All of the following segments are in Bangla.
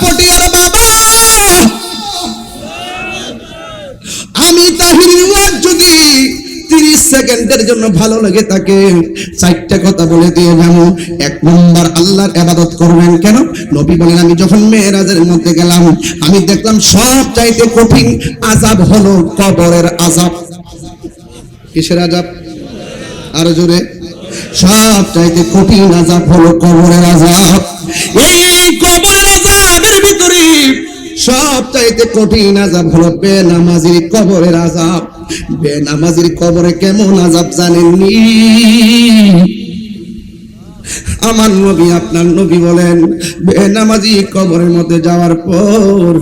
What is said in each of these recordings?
পটিয়ার বাবা, আমি তাহিরের ওয়াজ যদি 30 সেকেন্ডের জন্য ভালো লাগে তাকে 4টা কথা বলে দিয়ে যাবো। 1 নম্বর, আল্লাহর ইবাদত করবেন কেন? নবী বলেন, আমি যখন মেরাজের মধ্যে গেলাম, আমি দেখলাম সব চাইতে কঠিন আযাব হলো কবরের আযাব। কিসের আযাব? আরো জোরে। সব চাইতে কঠিন আযাব হলো কবরের আযাব। এই কবরের আযাবের ভিতরে সব চাইতে কঠিন আযাব হলো বেনামাজির কবরের আযাব। বেনামাজির কবরে কেমন আযাব জানেননি? আমার নবী, আপনার নবী বলেন, বেনামাজি কবরের মধ্যে যাওয়ার পর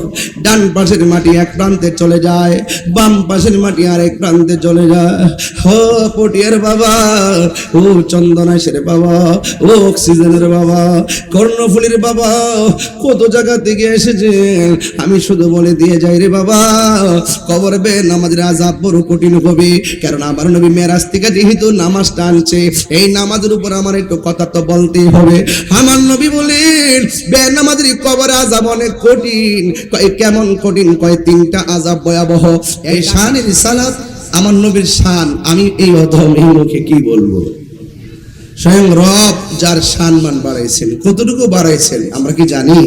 ডান পাশের মাটি এক প্রান্তে চলে যায়, বাম পাশের মাটি আরেক প্রান্তে চলে যায়। ও পটিয়ার বাবা, ও চন্দনাশের বাবা, ও অক্সিজেনের বাবা, কর্ণফুলীর বাবা, কত জায়গা থেকে এসেছেন, আমি শুধু বলে দিয়ে যাই রে বাবা, কবর বেনামাজির আযাব বড় কঠিন হবে। কারণ আমার নবী মেরাজ থেকে যেহেতু নামাজটা আনছে, এই নামাজের উপর আমার একটু কথা তো বলতে হবে। আমার নবী বলেন, বেনামাজির কবর আযাব অনেক কঠিন। কয় কেমন কঠিন? কয় 3টা আযাব ভয়াবহ। এই শানের সালাত, আমার নবীর শান আমি এই অধম এই মুখে কি বলবো? স্বয়ং রব যার সম্মান বাড়াইছেন, কতটুকু বাড়াইছেন আমরা কি জানি?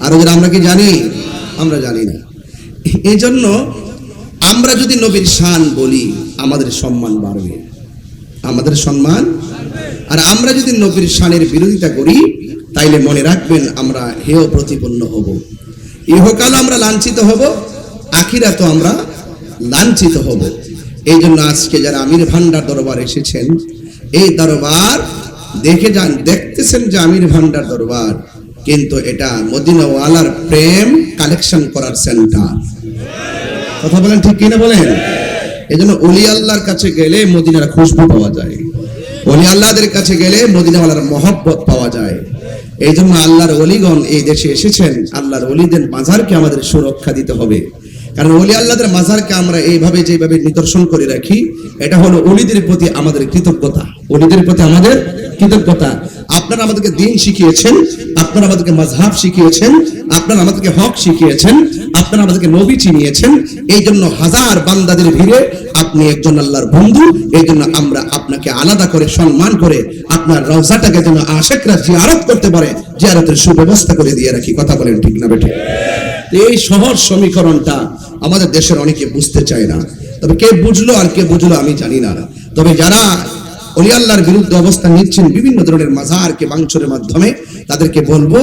আর আমরা কি জানি? আমরা জানি না। এই জন্য আমরা যদি নবীর শান বলি, আমাদের সম্মান বাড়বে, আমাদের সম্মান। আর আমরা যদি নবীর শানের বিরোধিতা করি, তাইলে মনে রাখবেন আমরা হেয় প্রতিপন্ন হব। ইহকাল আমরা লাঞ্ছিত হব, আখিরাত আমরা লাঞ্ছিত হব। এই জন্য আজকে যারা আমির ভান্ডার দরবার এসেছেন, এই দরবার দেখে যান, দেখতেছেন যে আমির ভান্ডার দরবার, কিন্তু এটা মদিনাওয়ালার প্রেম কালেকশন করার সেন্টার। কথা বলেন ঠিক কিনা বলেন? এই জন্য ওলি আল্লাহর কাছে গেলে মদিনার খুশবু পাওয়া যায়, ওলি আল্লাহদের কাছে গেলে মদিনাওয়ালার মহব্বত পাওয়া যায়। এই জন্য আল্লাহর ওলিগণ এই দেশে এসেছেন, আল্লাহর ওলিদের মাজারকে আমাদের সুরক্ষা দিতে হবে। কারণ ওলি আল্লাহদের মাজারকে আমরা এইভাবে যেভাবে নিদর্শন করে রাখি, এটা হলো ওলিদের প্রতি আমাদের কৃতজ্ঞতা, ওলিদের প্রতি আমাদের কৃতজ্ঞতা। আপনারা আমাদেরকে দিন শিখিয়েছেন, আপনারা আমাদেরকে মাযহাব শিখিয়েছেন, আপনারা আমাদেরকে হক শিখিয়েছেন, আপনারা আমাদেরকে নবী চিনিয়েছেন। এই জন্য হাজার বান্দাদের ভিড়ে আপনি একজন আল্লাহর বন্ধু। এই জন্য আমরা আপনাকে আলাদা করে সম্মান করে আপনার রওজাটাকে যেন আশিকরা জিয়ারত করতে পারে, জিয়ারতের সুব্যবস্থা করে দিয়ে রাখি। কথা বলেন ঠিক না বেঠিক? এই সহজ সমীকরণটা আমাদের দেশের অনেকে বুঝতে চায় না। তবে কে বুঝলো আর কে বুঝলো আমি জানি না। তবে যারা ওলি আল্লাহর বিরুদ্ধে অবস্থান নিচ্ছেন বিভিন্ন ধরনের মাজারকে ভাঙচুরের মাধ্যমে, তাদেরকে বলবো